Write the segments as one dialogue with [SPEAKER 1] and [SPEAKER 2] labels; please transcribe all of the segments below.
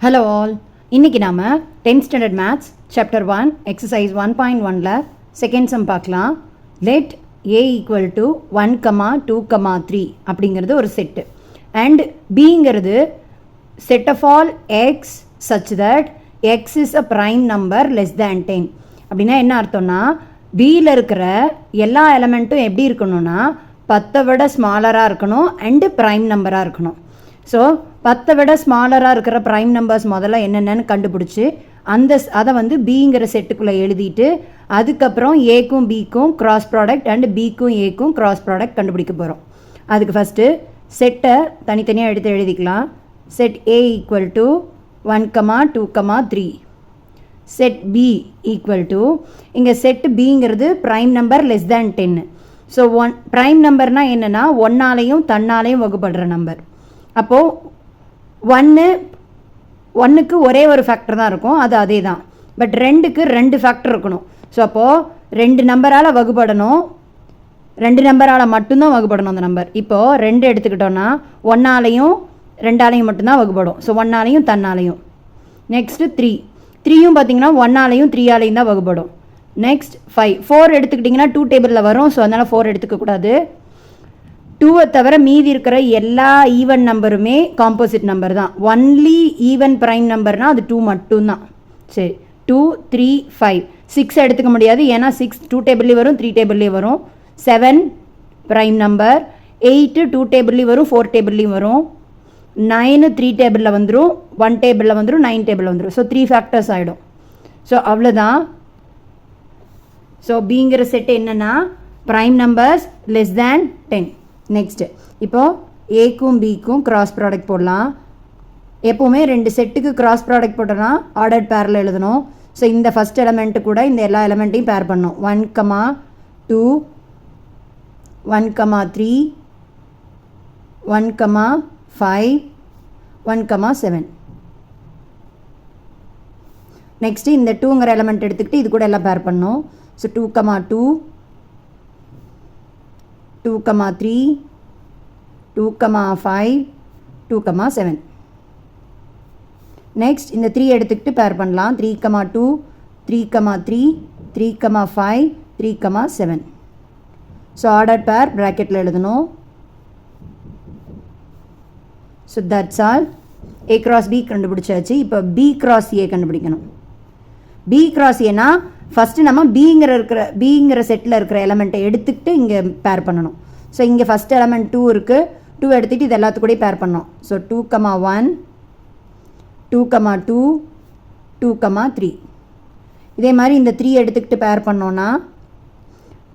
[SPEAKER 1] Hello all. இன்னைக்கு நாம 10th standard maths chapter 1 exercise 1.1ல second sum பார்க்கலாம். Let a equal to 1, 2, 3 அப்படிங்கிறது ஒரு set and bங்கிறது set of all x such that x is a prime number less than 10. அப்படின்னா என்ன அர்த்தம்னா bல இருக்கிற எல்லா எலிமெண்ட்டும் எப்படி இருக்கணும்னா 10 விட ஸ்மாலராக இருக்கணும் அண்டு ப்ரைம் நம்பராக இருக்கணும். ஸோ 10 விட ஸ்மாலராக இருக்கிற ப்ரைம் நம்பர்ஸ் முதல்ல என்னென்னு கண்டுபிடிச்சி அதை வந்து பிங்கிற செட்டுக்குள்ளே எழுதிட்டு அதுக்கப்புறம் ஏக்கும் பிக்கும் கிராஸ் ப்ராடக்ட் அண்டு பிக்கும் ஏக்கும் கிராஸ் ப்ராடக்ட் கண்டுபிடிக்க போகிறோம். அதுக்கு ஃபஸ்ட்டு செட்டை தனித்தனியாக எடுத்து எழுதிக்கலாம். Set A equal to 1, 2, 3. Set B equal to இங்கே செட் பிங்கிறது prime number less than 10. So prime நம்பர்னால் என்னென்னா ஒன்னாலையும் தன்னாலையும் வகுப்படுற நம்பர். அப்போது ஒன்றுக்கு ஒரே ஒரு ஃபேக்டர் தான் இருக்கும், அது அதே தான். பட் 2க்கு 2 ஃபேக்டர் இருக்கணும். ஸோ அப்போது 2 நம்பரால் வகுப்படணும், 2 நம்பரால் மட்டும்தான் வகுப்படணும் அந்த நம்பர். இப்போது 2 எடுத்துக்கிட்டோன்னா ஒன்னாலையும் 2ஆலையும் மட்டும்தான் வகுப்படும். ஸோ ஒன்னாலையும் தன்னாலையும். நெக்ஸ்ட்டு 3யும் பார்த்திங்கன்னா ஒன்னாலையும் 3ஆலையும் தான் வகுப்படும். நெக்ஸ்ட் 4 எடுத்துக்கிட்டிங்கன்னா 2 டேபிளில் வரும். ஸோ அதனால் 4 எடுத்துக்கக்கூடாது. 2 தவிர மீதி இருக்கிற எல்லா ஈவன் நம்பருமே காம்போசிட் நம்பர் தான். ஒன்லி ஈவன் ப்ரைம் நம்பர்னால் அது 2 மட்டும்தான். சரி, 2, 3, 5. 6 எடுத்துக்க முடியாது, ஏன்னா 6 2 டேபிள்லேயும் வரும் 3 டேபிள்லேயும் வரும். 7 ப்ரைம் நம்பர். 8 2 டேபிள்லேயும் வரும் 4 டேபிள்லேயும் வரும். 9 3 டேபிளில் வந்துடும், 1 டேபிளில் வந்துடும், 9 டேபிளில் வந்துடும். ஸோ 3 ஃபேக்டர்ஸ் ஆகிடும். ஸோ அவ்வளோதான். ஸோ பிங்கிற செட்டு என்னென்னா prime numbers less than 10. Next இப்போது ஏக்கும் பிக்கும் கிராஸ் ப்ராடக்ட் போடலாம். எப்போவுமே 2 செட்டுக்கு கிராஸ் ப்ராடக்ட் போட்டோன்னா ஆர்டர்ட் பேரில் எழுதணும். ஸோ இந்த ஃபஸ்ட் எலமெண்ட்டு கூட இந்த எல்லா எலமெண்ட்டையும் பேர் பண்ணணும். 1, 2, 1, 3, 1, 5, 1, 7. நெக்ஸ்ட்டு இந்த 2ங்கிற எலமெண்ட் எடுத்துக்கிட்டு இது கூட எல்லாம் பேர் பண்ணணும். ஸோ 2, 2, 2, 3, 2, 5, 2, 7. நெக்ஸ்ட் இந்த 3 எடுத்துக்கிட்டு பேர் பண்ணலாம். 3, 2, 3, 3, 3, 5, 3, 7. ஸோ ஆர்டர் பேர் ப்ராக்கெட்டில் எழுதணும். So that's all. A cross B கண்டுபிடிச்சாச்சு. இப்போ பி கிராஸ் ஏ கண்டுபிடிக்கணும். பி கிராஸ் ஏன்னா ஃபஸ்ட்டு நம்ம பிங்கிற செட்டில் இருக்கிற எலமெண்ட்டை எடுத்துக்கிட்டு இங்கே பேர் பண்ணணும். ஸோ இங்கே ஃபஸ்ட் எலமெண்ட் 2 இருக்குது. 2 எடுத்துகிட்டு இது எல்லாத்துக்கூடயும் பேர் பண்ணோம். ஸோ 2, 1, 2, 2, 2, 3. இதே மாதிரி இந்த 3 எடுத்துக்கிட்டு பேர் பண்ணோன்னா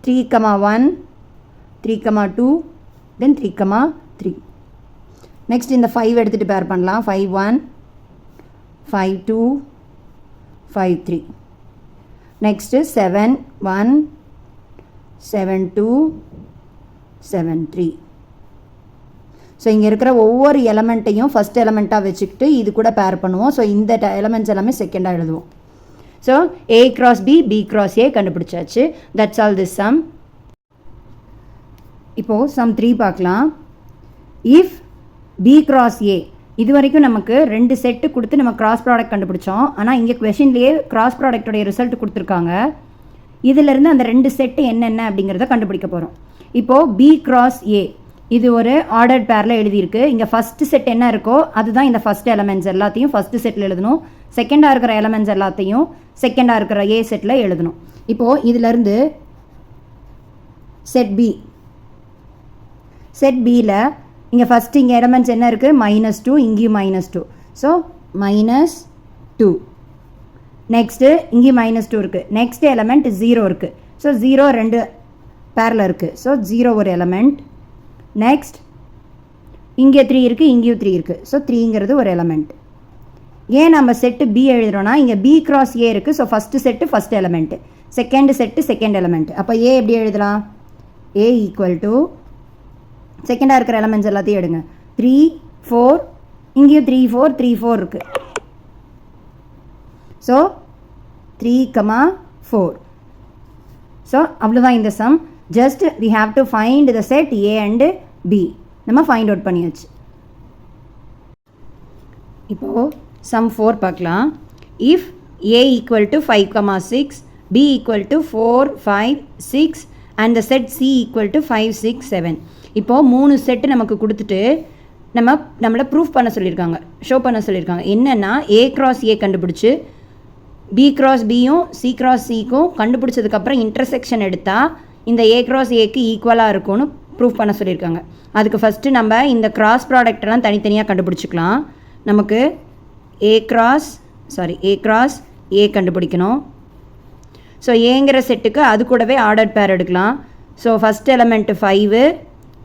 [SPEAKER 1] 3, 1, 3, 2, தென் 3, 3. நெக்ஸ்ட் இந்த 5 எடுத்துகிட்டு பேர் பண்ணலாம். 5, 1, 5, 2, 5, 3. நெக்ஸ்ட்டு 7, 1, 7, 2, 7, 3. ஸோ இங்கே இருக்கிற ஒவ்வொரு எலமெண்ட்டையும் ஃபஸ்ட் எலமெண்ட்டாக வச்சுக்கிட்டு இது கூட பேர் பண்ணுவோம். ஸோ இந்த எலமெண்ட்ஸ் எல்லாமே செகண்டாக எழுதுவோம். So A cross B, B cross A கண்டுபிடிச்சாச்சு. That's all this sum. இப்போது சம் 3 பார்க்கலாம். இஃப் பி கிராஸ் ஏ, இது வரைக்கும் நமக்கு 2 செட்டு கொடுத்து நம்ம கிராஸ் ப்ராடக்ட் கண்டுபிடிச்சோம். ஆனால் இங்கே கொஷின்லேயே கிராஸ் ப்ராடக்டோடைய ரிசல்ட் கொடுத்துருக்காங்க. இதிலேருந்து அந்த 2 செட்டு என்னென்ன அப்படிங்கிறத கண்டுபிடிக்க போகிறோம். இப்போது பி கிராஸ் ஏ இது ஒரு ஆர்டர்ட் பேரில் எழுதியிருக்கு. இங்கே ஃபஸ்ட்டு செட் என்ன இருக்கோ அதுதான் இந்த ஃபஸ்ட் எலமெண்ட்ஸ் எல்லாத்தையும் ஃபஸ்ட்டு செட்டில் எழுதணும். செகண்டாக இருக்கிற எலமெண்ட்ஸ் எல்லாத்தையும் செகண்டாக இருக்கிற ஏ செட்டில் எழுதணும். இப்போது இதிலேருந்து செட் பி, செட் பியில் இங்கே ஃபஸ்ட்டு இங்கே எலமெண்ட்ஸ் என்ன இருக்குது, -2, இங்கேயும் -2. ஸோ -2. நெக்ஸ்ட்டு இங்கேயும் -2 இருக்குது. நெக்ஸ்ட் எலமெண்ட் 0 இருக்குது. ஸோ 0 2 பேரில் இருக்குது. ஸோ 0 ஒரு எலமெண்ட். நெக்ஸ்ட் இங்கே 3 இருக்குது, இங்கேயும் 3 இருக்குது. ஸோ 3ங்கிறது ஒரு எலமெண்ட். ஏன் நம்ம செட்டு பி எழுதுகிறோன்னா இங்கே பி கிராஸ் ஏ இருக்குது. So first set first element, second set second element. அப்போ ஏ எப்படி எழுதலாம், ஏ ஈக்குவல் டு செகண்டாக இருக்கிற எலமெண்ட்ஸ் எல்லாத்தையும் எடுங்க. 3, 4, இங்கேயும் 3, 4, 3, 4 இருக்குது. ஸோ 3, 4. ஸோ அவ்வளோதான் இந்த sum. Just we have to find the set A and B. நம்ம ஃபைண்ட் அவுட் பண்ணியாச்சு. இப்போது சம் 4 பார்க்கலாம். If a equal to 5, 6, b equal to 4, 5, 6 and the set c equal to 5, 6, 7. இப்போது 3 செட்டு நமக்கு கொடுத்துட்டு நம்மளை ப்ரூஃப் பண்ண சொல்லியிருக்காங்க, ஷோ பண்ண சொல்லியிருக்காங்க. என்னென்னா a cross a கண்டுபிடிச்சி b cross bயும் c cross cக்கும் கண்டுபிடிச்சதுக்கப்புறம் இன்டர்செக்ஷன் எடுத்தால் இந்த a cross aக்கு ஈக்குவலாக இருக்கும்னு ப்ரூஃப் பண்ண சொல்லியிருக்காங்க. அதுக்கு ஃபஸ்ட்டு நம்ம இந்த கிராஸ் ப்ராடக்டெல்லாம் தனித்தனியாக கண்டுபிடிச்சிக்கலாம். நமக்கு a cross a கண்டுபிடிக்கணும். ஸோ ஏங்கிற செட்டுக்கு அது கூடவே ஆர்டர் பேர் எடுக்கலாம். ஸோ ஃபஸ்ட் எலமெண்ட்டு 5,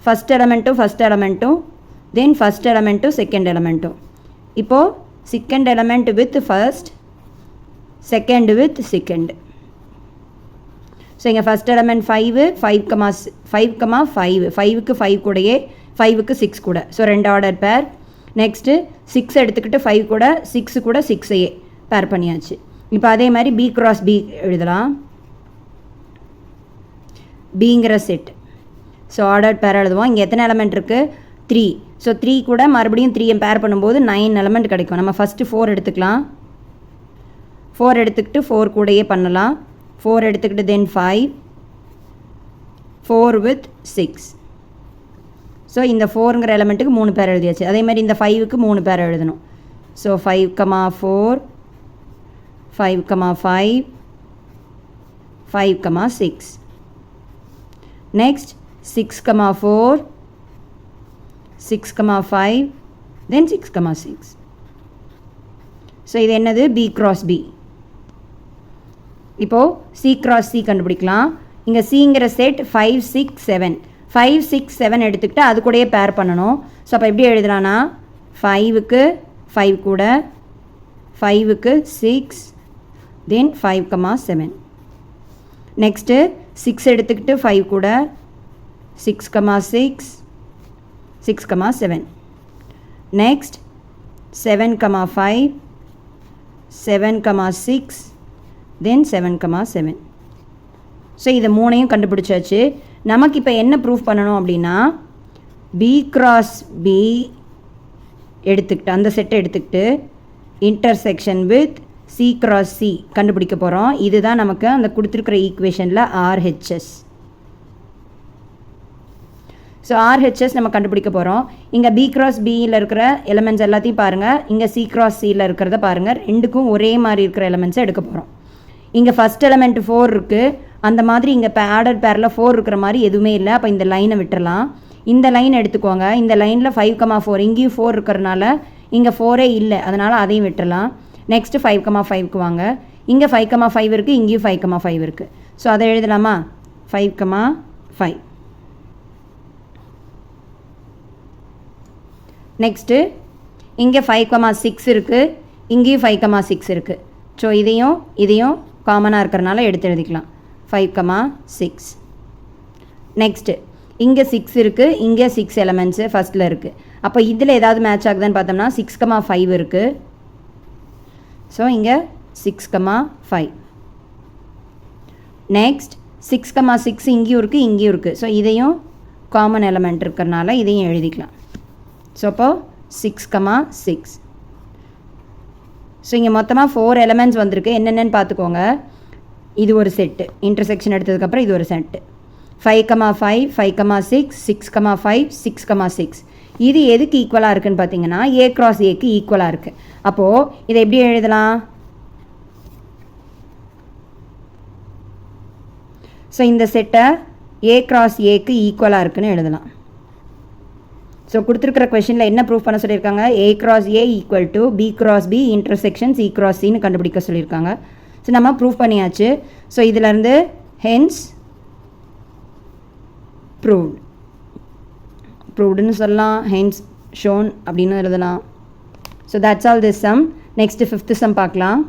[SPEAKER 1] ஃபஸ்ட் எலமெண்ட்டும் தென் ஃபஸ்ட் எலமெண்ட்டும் செகண்ட் எலமெண்ட்டும். இப்போது second element with first, second with second. So இங்கே ஃபஸ்ட் எலமெண்ட் 5, 5, 5க்கு 5 கூடயே 5க்கு 6 கூட, ஸோ 2 ஆர்டர் பேர். நெக்ஸ்ட்டு 6 எடுத்துக்கிட்டு 5 கூட 6 கூட 6ஐயே பேர் பண்ணியாச்சு. இப்போ அதே மாதிரி b cross b எழுதலாம். பிங்கிற செட், ஸோ ஆர்டர் பேர் எழுதுவோம். இங்கே எத்தனை எலமெண்ட் இருக்குது? 3. ஸோ 3 கூட மறுபடியும் 3 பேர் பண்ணும்போது 9 எலமெண்ட் கிடைக்கும். நம்ம ஃபஸ்ட்டு 4 எடுத்துக்கலாம். 4 எடுத்துக்கிட்டு 4 கூடயே பண்ணலாம். 4 எடுத்துக்கிட்டு தென் 5, 4 with 6. ஸோ இந்த 4ங்கிற எலமெண்ட்டுக்கு 3 பேர் எழுதியாச்சு. அதே மாதிரி இந்த 5க்கு 3 பேர் எழுதணும். ஸோ 5, 4, 5, 5, 5, 6. Next 6, 4, 6, 5, then 6, 6. ஸோ இது என்னது? b cross b. இப்போது c cross c கண்டுபிடிக்கலாம். இங்கே cங்கிற செட் 5, 6, 7. 5, 6, 7 எடுத்துக்கிட்டு அது கூடயே பேர் பண்ணணும். ஸோ அப்போ எப்படி எழுதலான்னா 5க்கு 5 கூட 5க்கு 6 தென் 5, 7. நெக்ஸ்ட்டு 6 எடுத்துக்கிட்டு 5 கூட 6, 6, 6, 7. நெக்ஸ்ட் 7, 5, 7, 6 தென் 7, 7. ஸோ இதை 3ஐயும் கண்டுபிடிச்சாச்சு. நமக்கு இப்போ என்ன ப்ரூஃப் பண்ணணும் அப்படின்னா b cross b எடுத்துக்கிட்டு அந்த செட்டை எடுத்துக்கிட்டு intersection with c cross c கண்டுபிடிக்க போகிறோம். இதுதான் நமக்கு அந்த கொடுத்துருக்கிற ஈக்குவேஷனில் RHS. ஸோ RHS நம்ம கண்டுபிடிக்க போகிறோம். இங்கே b cross bயில் இருக்கிற எலமெண்ட்ஸ் எல்லாத்தையும் பாருங்கள், இங்கே c cross cயில் இருக்கிறத பாருங்கள். ரெண்டுக்கும் ஒரே மாதிரி இருக்கிற எலமெண்ட்ஸை எடுக்க போகிறோம். இங்கே ஃபஸ்ட் எலமெண்ட் 4 இருக்குது, அந்த மாதிரி இங்கே ஆர்டர் பேரில் 4 இருக்கிற மாதிரி எதுவுமே இல்லை. அப்போ இந்த லைனை விட்டுறலாம். இந்த லைன் எடுத்துக்கோங்க. இந்த லைனில் 5, 4 இங்கேயும் 4 இருக்கிறனால இங்கே 4ஏ இல்லை, அதனால் அதையும் விட்டுறலாம். நெக்ஸ்ட்டு 5, 5க்கு வாங்க. இங்கே 5, 5 இருக்குது, இங்கேயும் 5, 5 இருக்குது. ஸோ அதை எழுதலாமா? 5, 5. நெக்ஸ்ட்டு இங்கே 5, 6 இருக்குது, இங்கேயும் 5, 6 இருக்குது. ஸோ இதையும் காமனாக இருக்கிறனால எடுத்து எழுதிக்கலாம். 5, 6. நெக்ஸ்ட்டு இங்கே 6 இருக்குது, இங்கே 6 எலமெண்ட்ஸு ஃபஸ்ட்டில் இருக்குது. அப்போ இதில் ஏதாவது மேட்ச் ஆகுதுன்னு பார்த்தோம்னா 6, 5 இருக்குது. ஸோ இங்கே 6, 5. நெக்ஸ்ட் 6, 6 இங்கேயும் இருக்குது, இங்கேயும் இருக்குது. ஸோ இதையும் காமன் எலமெண்ட் இருக்கிறனால இதையும் எழுதிக்கலாம். ஸோ அப்போது 6, 6. ஸோ இங்கே மொத்தமாக 4 எலமெண்ட்ஸ் வந்திருக்கு. என்னென்னு பார்த்துக்கோங்க. இது ஒரு செட்டு, இன்டர்செக்ஷன் எடுத்ததுக்கப்புறம் இது ஒரு செட்டு. 5, 5, 5, 6, 6, 5, 6, 6. இது எதுக்கு ஈக்குவலாக இருக்குதுன்னு பார்த்தீங்கன்னா a cross aக்கு ஈக்குவலாக இருக்குது. அப்போது இதை எப்படி எழுதலாம்? ஸோ இந்த செட்டை a cross aக்கு ஈக்குவலாக இருக்குதுன்னு எழுதலாம். ஸோ கொடுத்துருக்கிற கொஷனில் என்ன ப்ரூஃப் பண்ண சொல்லியிருக்காங்க? a cross a equal to b cross b intersection c cross cன்னு கண்டுபிடிக்க சொல்லியிருக்காங்க. ஸோ நம்ம ப்ரூஃப் பண்ணியாச்சு. ஸோ இதிலேருந்து ஹென்ஸ் ப்ரூவ்டுன்னு சொல்லலாம், ஹென்ஸ் ஷோன் அப்படின்னு எழுதலாம். So that's all this sum. Next 5th sum பார்க்கலாம்.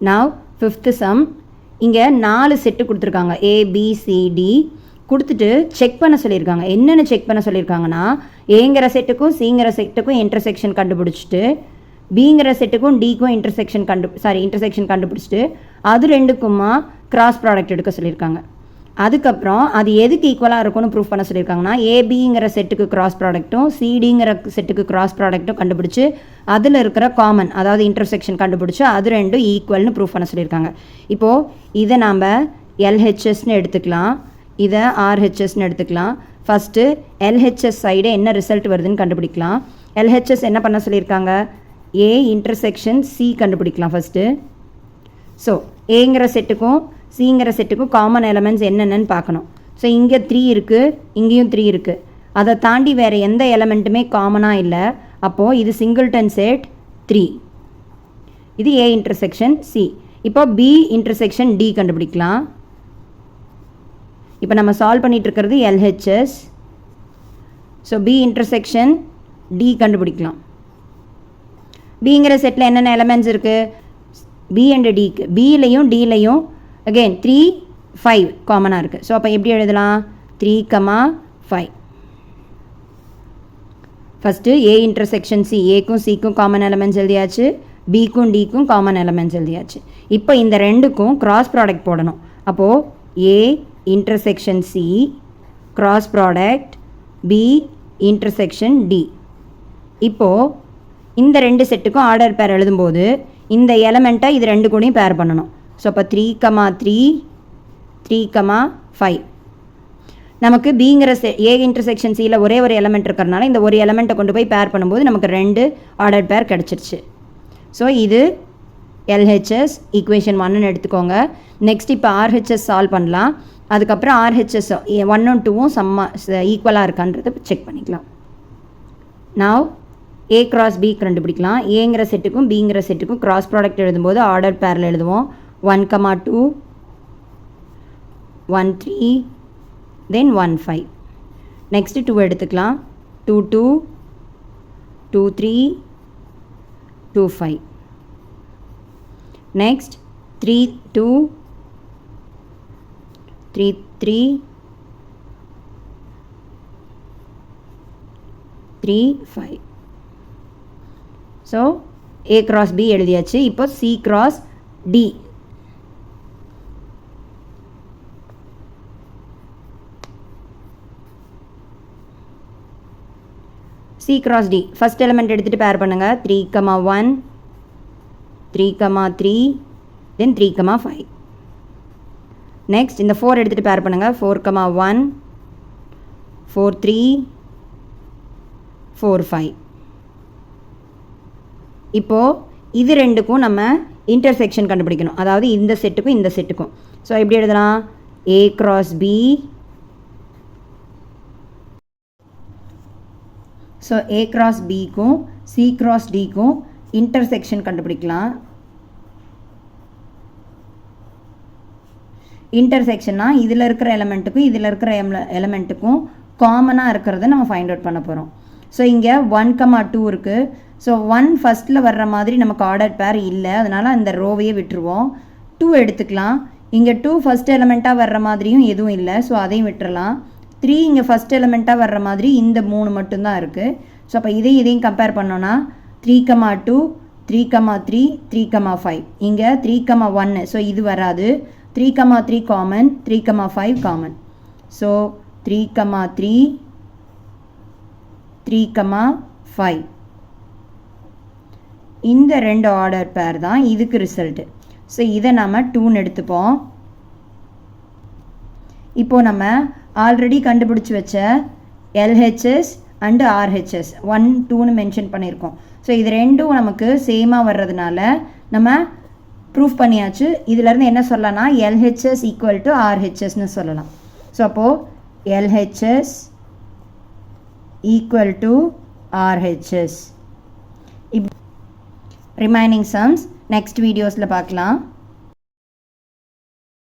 [SPEAKER 1] Now 5th sum. இங்கே 4 செட்டு கொடுத்துருக்காங்க, ABCD கொடுத்துட்டு செக் பண்ண சொல்லியிருக்காங்க. என்னென்ன செக் பண்ண சொல்லியிருக்காங்கன்னா ஏங்கிற செட்டுக்கும் சிங்கிற செட்டுக்கும் இன்டர்செக்ஷன் கண்டுபிடிச்சிட்டு பிங்கிற செட்டுக்கும் டிக்கும் இன்டர்செக்ஷன் கண்டுபிடிச்சிட்டு அது ரெண்டுக்குமா கிராஸ் ப்ராடக்ட் எடுக்க சொல்லியிருக்காங்க. அதுக்கப்புறம் அது எதுக்கு ஈக்குவலாக இருக்கும்னு ப்ரூஃப் பண்ண சொல்லியிருக்காங்கன்னா ஏபிங்கிற செட்டுக்கு கிராஸ் ப்ராடக்ட்டும் சிடிங்கிற செட்டுக்கு கிராஸ் ப்ராடக்ட்டும் கண்டுபிடிச்சி அதில் இருக்கிற காமன் அதாவது இன்டர்செக்ஷன் கண்டுபிடிச்சி அது ரெண்டும் ஈக்குவல்னு ப்ரூஃப் பண்ண சொல்லியிருக்காங்க. இப்போது இதை நாம் எல்ஹெச்எஸ்ன்னு எடுத்துக்கலாம், இதை ஆர்ஹெச்எஸ்ன்னு எடுத்துக்கலாம். ஃபஸ்ட்டு எல்ஹெச்எஸ் சைடு என்ன ரிசல்ட் வருதுன்னு கண்டுபிடிக்கலாம். எல்ஹெச்எஸ் என்ன பண்ண சொல்லியிருக்காங்க, ஏ இன்டர்செக்ஷன் சி கண்டுபிடிக்கலாம் ஃபஸ்ட்டு. ஸோ ஏங்கிற செட்டுக்கும் சிங்கிற செட்டுக்கும் காமன் எலமெண்ட்ஸ் என்னென்னு பார்க்கணும். ஸோ இங்கே 3 இருக்குது, இங்கேயும் 3 இருக்குது. அதை தாண்டி வேறு எந்த எலமெண்ட்டுமே காமனாக இல்லை. அப்போது இது சிங்கிள்டன் செட் 3. இது ஏ இன்டர்செக்ஷன் சி. இப்போ பி இன்டர்செக்ஷன் டி கண்டுபிடிக்கலாம். இப்போ நம்ம சால்வ் பண்ணிகிட்டு இருக்கிறது LHS. So B intersection D கண்டுபிடிக்கலாம். பிங்கிற செட்டில் என்னென்ன எலமெண்ட்ஸ் இருக்குது, பி அண்ட் டிக்கு பிலையும் டிலையும் அகெயின் 3 5 காமனாக இருக்குது. ஸோ அப்போ எப்படி எழுதலாம், 3,5. ஃபஸ்ட்டு ஏ இன்டர்செக்ஷன் சி, ஏக்கும் சிக்கும் காமன் எலமெண்ட்ஸ் எழுதியாச்சு, பிக்கும் டிக்கும் காமன் எலமெண்ட்ஸ் எழுதியாச்சு. இப்போ இந்த ரெண்டுக்கும் கிராஸ் ப்ராடக்ட் போடணும். அப்போது A intersection C cross product B intersection D. இப்போது இந்த ரெண்டு செட்டுக்கும் ஆர்டர் பேர் எழுதும்போது இந்த எலமெண்ட்டை இது ரெண்டு கூடயும் பேர் பண்ணணும். ஸோ அப்போ 3,3 3,5. நமக்கு பிங்கிற ஏ இன்டர்செக்ஷன் சியில் ஒரே ஒரு எலமெண்ட் இருக்கிறனால இந்த ஒரு எலமெண்ட்டை கொண்டு போய் பேர் பண்ணும்போது நமக்கு 2 ஆர்டர் பேர் கிடச்சிருச்சு. ஸோ இது எல்ஹெச்எஸ் ஈக்குவேஷன் 1ன்னு எடுத்துக்கோங்க. நெக்ஸ்ட் இப்போ ஆர்ஹெச்எஸ் சால்வ் பண்ணலாம். அதுக்கப்புறம் ஆர்ஹெச்எஸ் 1ம் 2ம் ஈக்குவலாக இருக்கான்றதை செக் பண்ணிக்கலாம். நாவ் ஏ கிராஸ் பி கண்டுபிடிக்கலாம். ஏங்கிற செட்டுக்கும் பிங்கிற செட்டுக்கும் கிராஸ் ப்ராடக்ட் எழுதும்போது ஆர்டர் பேரில் எழுதுவோம். 1,2 1 3 தென் 1 5. நெக்ஸ்ட்டு 2 எடுத்துக்கலாம். 2 2 2 3 2 5. Next 3 2 3 3 3 5. So A cross B எழுதியாச்சு. இப்போ C cross D. C cross D first element எடுத்துகிட்டு பேர் பண்ணுங்கள். 3,1 3,3 தென் 3,5. நெக்ஸ்ட் இந்த 4 எடுத்துகிட்டு பேர் பண்ணுங்கள். 4,1 4 3 4 5. இப்போது இது ரெண்டுக்கும் நம்ம இன்டர்செக்ஷன் கண்டுபிடிக்கணும், அதாவது இந்த செட்டுக்கும் இந்த செட்டுக்கும். ஸோ எப்படி எழுதலாம், A cross B. So A cross பிக்கும் சி கிராஸ் டிக்கும் இன்டர்செக்ஷன் கண்டுபிடிக்கலாம். இன்டர்செக்ஷன்னா இதில் இருக்கிற எலமெண்ட்டுக்கும் இதில் இருக்கிற எலமெண்ட்டுக்கும் காமனாக இருக்கிறத நம்ம ஃபைண்ட் அவுட் பண்ண போகிறோம். ஸோ இங்கே 1,2 இருக்குது. ஸோ 1 ஃபஸ்ட்டில் வர்ற மாதிரி நமக்கு ஆர்டர் பேர் இல்லை, அதனால் அந்த ரோவையே விட்டுருவோம். 2 எடுத்துக்கலாம். இங்கே 2 ஃபஸ்ட் எலமெண்ட்டாக வர்ற மாதிரியும் எதுவும் இல்லை, ஸோ அதையும் விட்டுறலாம். 3 இங்கே ஃபஸ்ட் எலமெண்ட்டாக வர்ற மாதிரி இந்த 3 மட்டும்தான் இருக்குது. ஸோ அப்போ இதையும் கம்பேர் பண்ணோன்னா 3,2 3,3 3,5. இங்கே 3,1 ஸோ இது வராது. 3,3 காமன், 3,5 காமன். ஸோ 3,3 3,5. இந்த ரெண்டு ஆர்டர் பேர் தான் இதுக்கு ரிசல்ட்டு. ஸோ இதை நம்ம 2ன்னு எடுத்துப்போம். இப்போது நம்ம ஆல்ரெடி கண்டுபிடிச்சி வச்ச எல்ஹெச்எஸ் அண்டு ஆர்ஹெச்எஸ் 1 2ன்னு மென்ஷன் பண்ணியிருக்கோம். ஸோ இது ரெண்டும் நமக்கு சேமாக வர்றதுனால நம்ம ப்ரூஃப் பண்ணியாச்சு. இதிலேருந்து என்ன சொல்லலாம்னா எல்ஹெச்எஸ் ஈக்குவல் டு ஆர்ஹெச்எஸ்ன்னு சொல்லலாம். ஸோ அப்போது LHS equal to RHS. Remaining sums next வீடியோஸில் பார்க்கலாம்.